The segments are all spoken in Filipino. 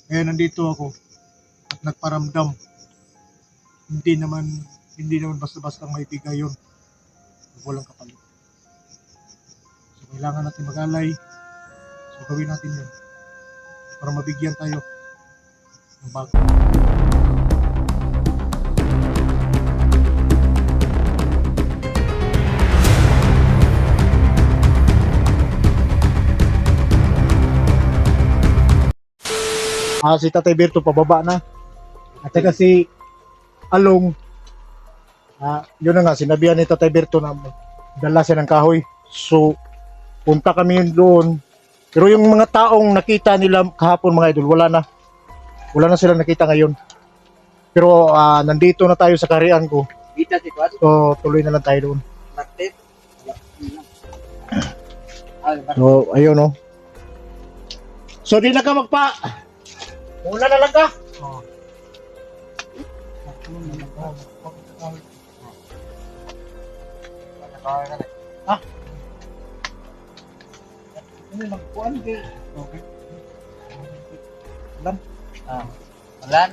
Kaya nandito ako at nagparamdam. Hindi naman hindi naman basta-basta may bigay yun. Walang kapalit. So kailangan natin mag-alay. So gawin natin yun para mabigyan tayo ng bago. Si Tatay Berto pababa na. At saka si Along, yun na nga, sinabihan ni Tatay Berto na dala siya ng kahoy. So, punta kami yun doon. Pero yung mga taong nakita nila kahapon mga idol, wala na. Wala na sila nakita ngayon. Pero nandito na tayo sa karian ko. So, tuloy na lang tayo doon. So, ayun no. So, di na ka magpa... Muna na lang ka. Ha? Ano magkuhan kay? Okay. Lan. Lan.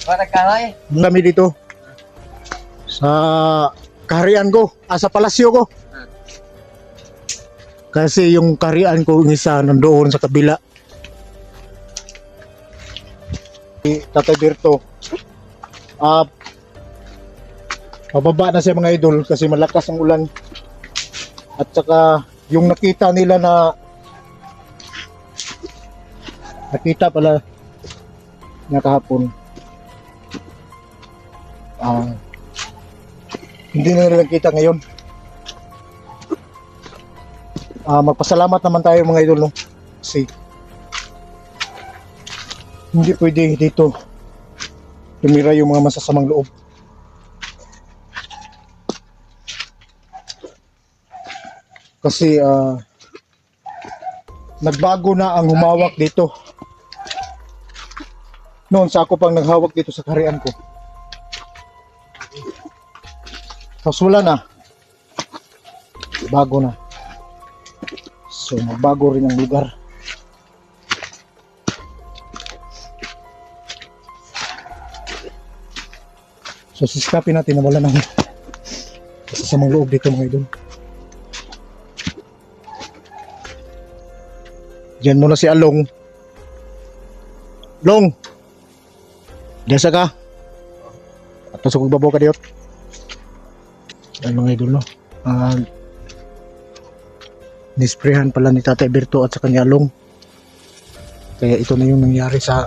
Para kahoy. Kami dito sa kaharian ko, sa palasyo ko. Kasi yung kaharian ko isa nandoon sa kabila. Tatay Berto, pababa na siya mga idol kasi malakas ang ulan. At saka yung nakita nila nakita pala na kahapon, hindi na nila nakita ngayon. Magpasalamat naman tayo mga idol, no? Kasi hindi pwede dito tumira yung mga masasamang loob. Kasi nagbago na ang humawak dito. Noon sa ako pang naghawak dito sa kaharian ko. Tapos wala na. Bago na. So magbago rin ang lugar. So siskapin natin na wala nang masasamang loob dito mga idol. Diyan muna si Along. Long! Desa ka? At pasok magbabaw ka diyot. Yan mga idol, no? Nisprehan pala ni Tatay Berto at sa kanya Along. Kaya ito na yung nangyari sa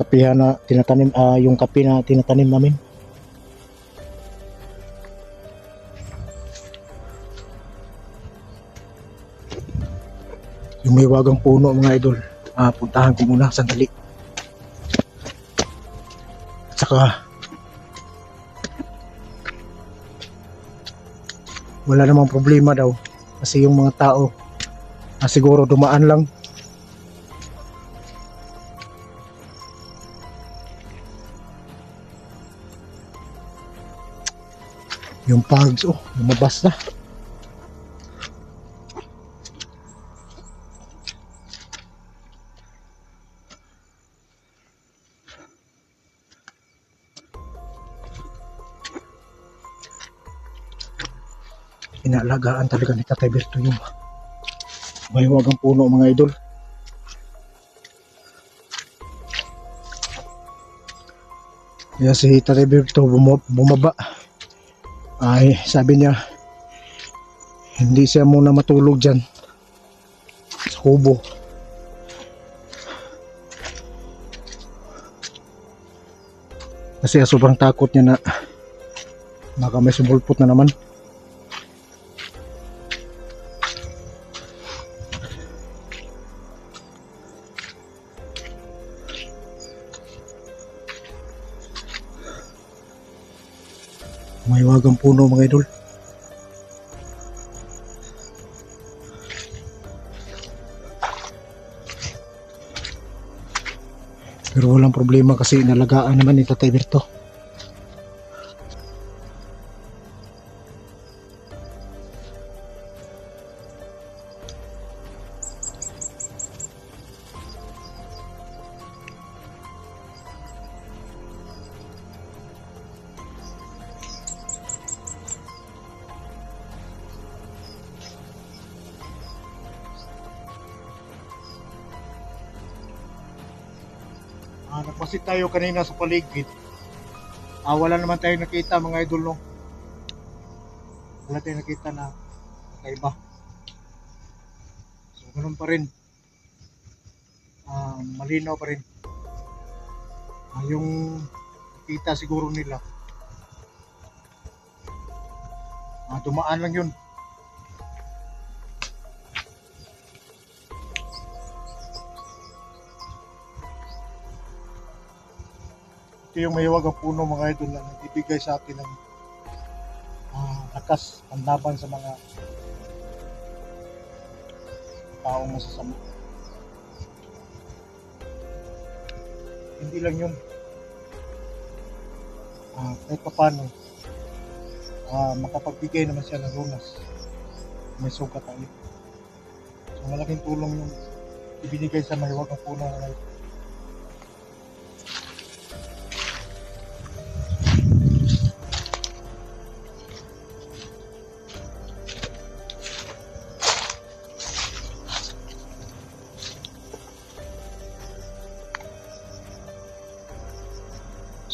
kapihan na tinatanim, yung kape na tinatanim namin. Yung may wagang puno mga idol, puntahan ko muna sandali. At saka wala namang problema daw kasi yung mga tao siguro dumaan lang. Yung pugs, lumabas na. Inaalagaan talaga ni Tatay Berto yung mahiwagang puno mga idol. Kaya si Tatay Berto bumaba. Ay sabi niya hindi siya muna matulog dyan sa kubo. Kasi sobrang takot niya na baka may sumulpot na naman. May wagang puno mga idol. Pero walang problema kasi inalagaan naman ni Tatay Berto. Nagpasit tayo kanina sa paligid. Wala naman tayong nakita mga idol, no? Wala tayong nakita na kakaiba. So ganun pa rin. Malinaw pa rin. Yung kita siguro nila. Dumaan lang yun. Ito yung mahiwag ang puno mga idol na nagbibigay sa atin ng lakas panlaban sa mga taong masasama. Hindi lang yun. Kahit pa paano, makapagbigay naman siya ng lunas. May sugat tayo. So malaking tulong yung ibinigay sa mahiwag ang puno mga idol.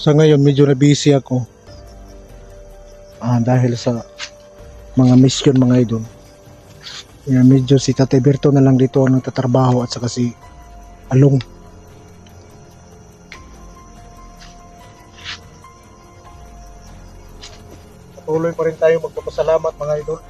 Sa ngayon medyo na busy ako dahil sa mga mission mga idol. Medyo si Tatay Berto na lang dito ang nagtatrabaho at saka si Along. Patuloy pa rin tayo magpapasalamat mga idol.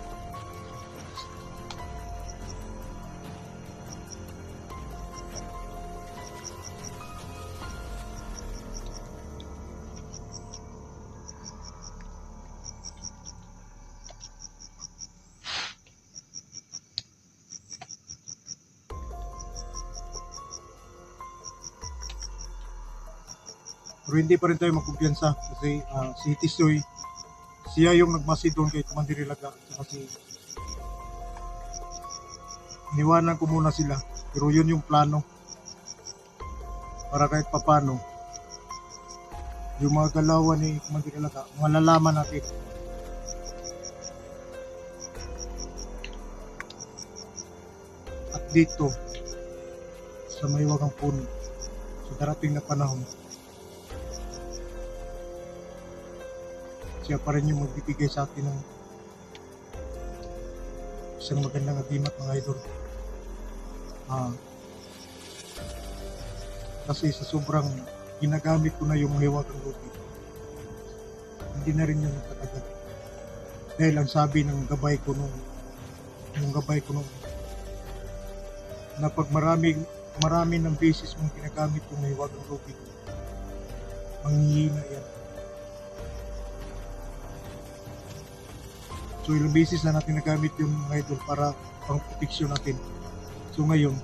Pero hindi pa rin tayo magkumpiyansa kasi si Tisoy, siya yung nagmasi doon kay Commander Ilaga at saka si iniwanan ko muna sila, pero yun yung plano para kahit papano yung mga galawan ni Commander Ilaga malalaman natin. At dito sa Mahiwagang Puno sa darating na panahon, siya pa rin yung magbibigay sa atin ng isang magandang agimat mga idol. Kasi sa sobrang ginagamit ko na yung mahiwagang lupit, hindi na rin yung nakatagal. Dahil ang sabi ng gabay ko nung na pag marami ng beses mong ginagamit yung mahiwagang lupit, manghihina yan. So ilang beses na natin nagamit yung mga idol para pang proteksyon natin. So ngayon,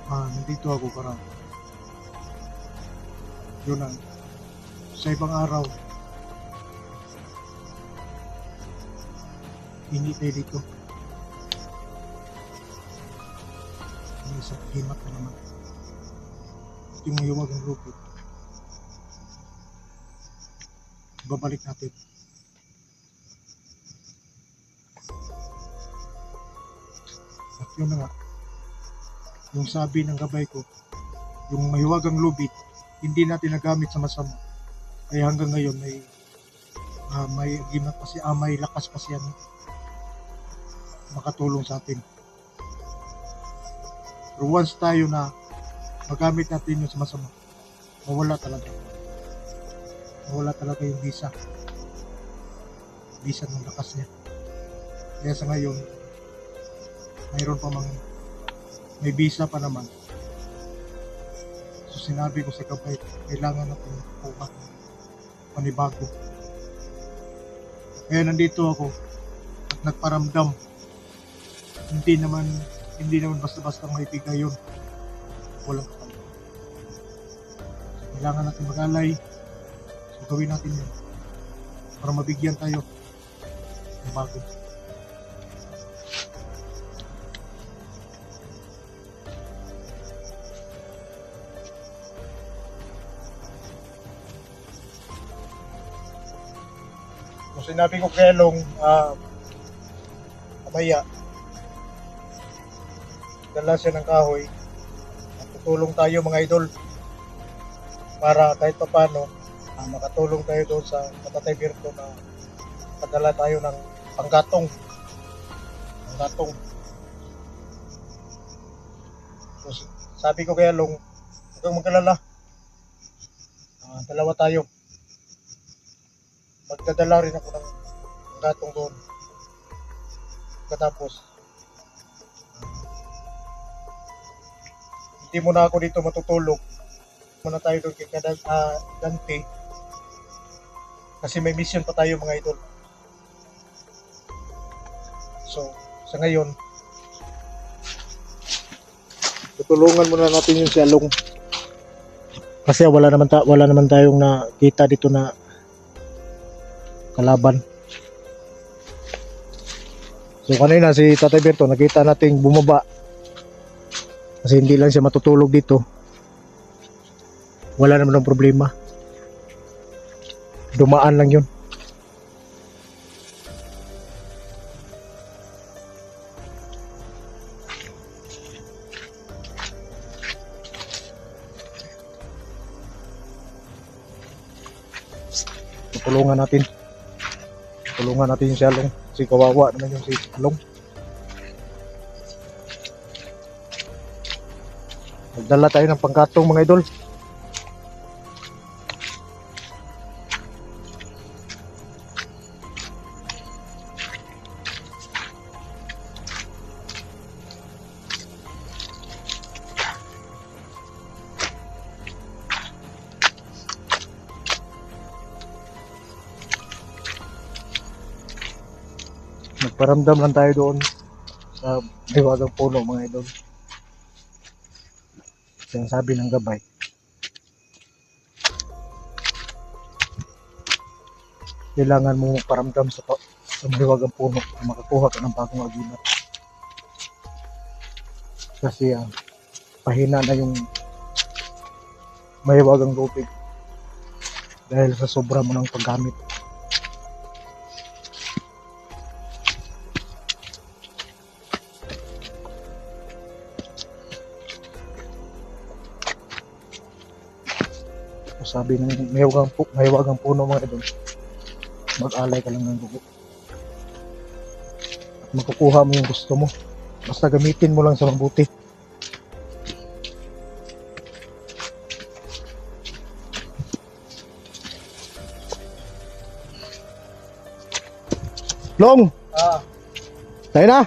nandito ako para yun ang sa ibang araw hindi tayo dito. May isang himat na naman. Ito yung mahiwag ng lupit. Babalik natin. At yun na nga, yung sabi ng gabay ko, yung mahiwagang lubid, hindi natin nagamit sa masama. Kaya hanggang ngayon may agimat pa siya, may lakas pa siya makatulong sa atin. Pero once tayo na magamit natin yung sa masama, mawala talaga. Mawala talaga yung bisa ng lakas niya. Kaya sa ngayon, mayroon pa may visa pa naman. So sinabi ko sa gabay, kailangan natin kuha panibago. Kaya nandito ako at nagparamdam. Hindi naman basta-basta maibigay yun. Walang kapal. So, kailangan natin mag-alay. So gawin natin yun para mabigyan tayo ng bago. So sinabi ko kay Long, kamaya, dala siya ng kahoy at tutulong tayo mga idol para kahit pa paano makatulong tayo doon sa Tatay Berto na padala tayo ng panggatong. Panggatong. So, sabi ko kay Along, huwag kang mag-alala. Dalawa tayo. Magdadala rin ako ng panggatong doon. Katapos, hindi muna ako dito matutulog. Muna tayo doon kay Dante. Kasi may mission pa tayo mga idol. So, sa ngayon, tutulungan muna natin yung si Along. Kasi wala naman tayong nakita dito na kalaban. So kanina si Tatay Berto nakita nating bumaba. Kasi hindi lang siya matutulog dito. Wala naman ng problema. Dumaan lang yun. Tulungan natin yung si Along, si kawawa naman yung si Along. Nagdala tayo ng pangkatong mga idol. Nagparamdam lang tayo doon sa liwagang puno mga idol. Yung sabi ng gabay, kailangan mo paramdam sa liwagang puno na makakuha ka ng bagong agimat. Kasi pahina na yung mahiwagang lupig dahil sa sobra mo ng paggamit. Sabi ng mahiwagang puno mga idol, mag-alay ka lang ng dugo at makukuha mo yung gusto mo, basta gamitin mo lang sa mabuti. Long, tayo na.